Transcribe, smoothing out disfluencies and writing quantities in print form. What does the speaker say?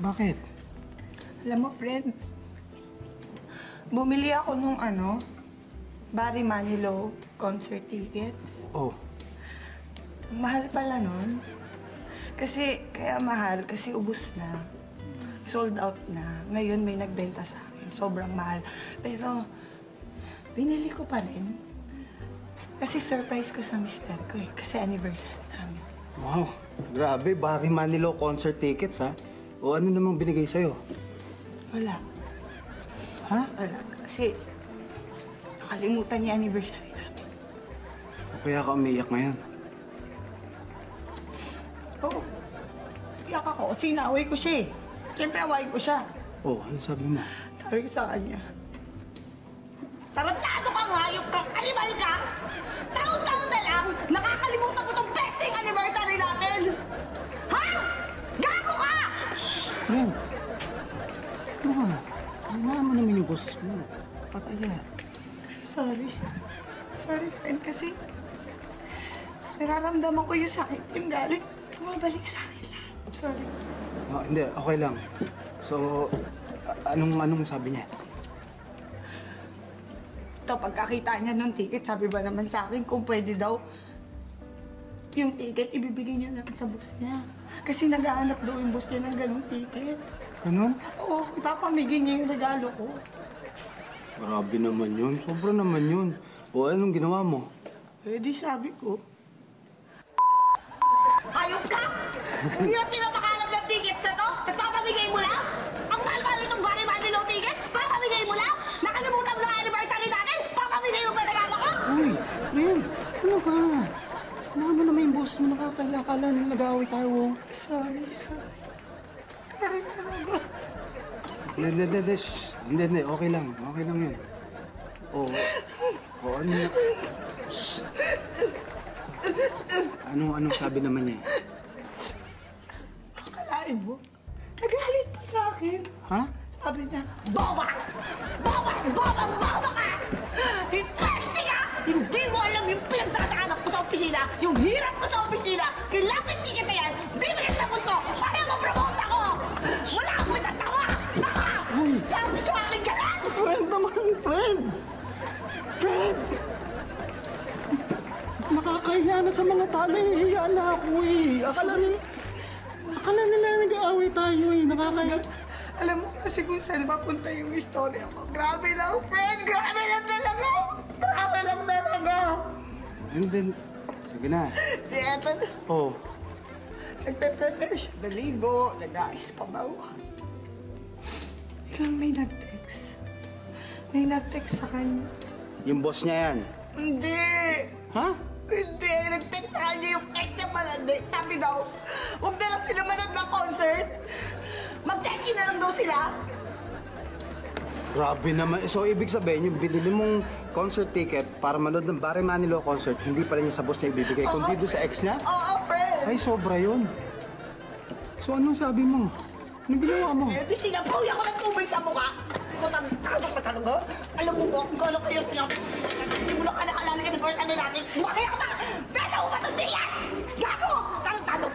Bakit? Alam mo, friend, bumili ako nung Barry Manilow concert tickets. Oh. Mahal pala nun. Kaya mahal, kasi ubus na. Sold out na. Ngayon may nagbenta sa akin. Sobrang mahal. Pero, binili ko pa rin. Kasi surprise ko sa mister ko eh. Kasi anniversary namin. Wow, grabe. Barry Manilow concert tickets, ha? O ano namang binigay sa'yo? Wala. Ha? Wala. Kasi, nakalimutan niya anniversary namin. O kaya ka umiyak ngayon? Oo. Iyak ako. Sinaway ko siya eh. Siyempre, awayin ko siya. Oh, ano sabi mo? Sabi ko sa kanya, tarantado kang hayop kang animal ka! Taon-taon na lang, nakakalimutan mo tong besting anniversary natin! Ha? Gago ka! Shh! Friend! Ano ka? Ano mo naman yung boses mo? Pataya. Sorry. Sorry, friend, kasi nararamdaman ko yung sakit, yung galit. Bumabalik sa akin lahat. Sorry. Oh, hindi, okay lang. So, anong sabi niya? Ito, pagkakita niya ng ticket, sabi ba naman sa akin kung pwede daw yung ticket, ibibigay niya lang sa boss niya. Kasi naghahanap daw yung boss niya ng ganong ticket. Ganon? Oo, ipapamigay niya yung regalo ko. Grabe naman yun. Sobra naman yun. O, anong ginawa mo? Eh, di sabi ko. Hayop ka! Hindi na pinapakalam ng tickets na to? Nagpapamigay mo lang? Ang mahal-mahal itong Barry Manilow tickets? Papamigay mo lang? Nakalimutan mo na anniversary natin? Papamigay mo ba regalo ko? Uy, friend! Ano ka? Ano mo naman yung boss mo? Nakakaya. Akala nila nag-aaway tayo. Sorry. Sorry talaga. Hindi. Okay lang. Okay lang yun. Oo. Ano na? Shh. Anong sabi naman niya? Akalain mo? Nagalit pa sa akin. Ha? Sabi niya, Boba ka! Peste ka! Hindi mo alam yung pinagdadaanan ko sa opisina, yung hirap ko sa opisina, kailangan yung ticket na yan, bibigyan sa boss ko, para ma-promote ako! Wala akong itatawa! Sabi sa akin ganun! Friend naman, friend! Friend! Nakakahiya na sa mga tao. Nahihiya na ako eh. Akala nila nag-aaway tayo eh. Nakakahiya. Alam mo kasi kung saan papunta yung istorya ko. Grabe lang, friend! Grabe lang talaga! Grabe lang talaga! And then, sige na. Di eto na. Oh. Nagpe-prepare siya. Naligo, nag-aayos pa ba? Biglang may nag-text. May nag-text sa kanya. Yung boss niya yan. Hindi! Ha? Hindi! Nag-text sa kanya yung ex niya malandi. Sabi daw, huwag na lang sila manood ng concert. Mag-check-in na lang daw sila. Grabe naman. So, ibig sabihin, yung binili mong concert ticket para manood ng Barry Manilow concert, hindi pala niya sa boss niya ibibigay, kundi doon sa ex niya? Oo, friend! Ay, sobra yun. So, anong sabi mo? Anong ginawa mo? Eh, di sinabaw ako ng tubig sa mukha. Tarantado ka talaga? Alam mo ba kung gano'n kayo hindi mo na kalakalala yung birthday natin? Bakit ka ba? Pwede mo ba ito diyan? Gago! Tarantado!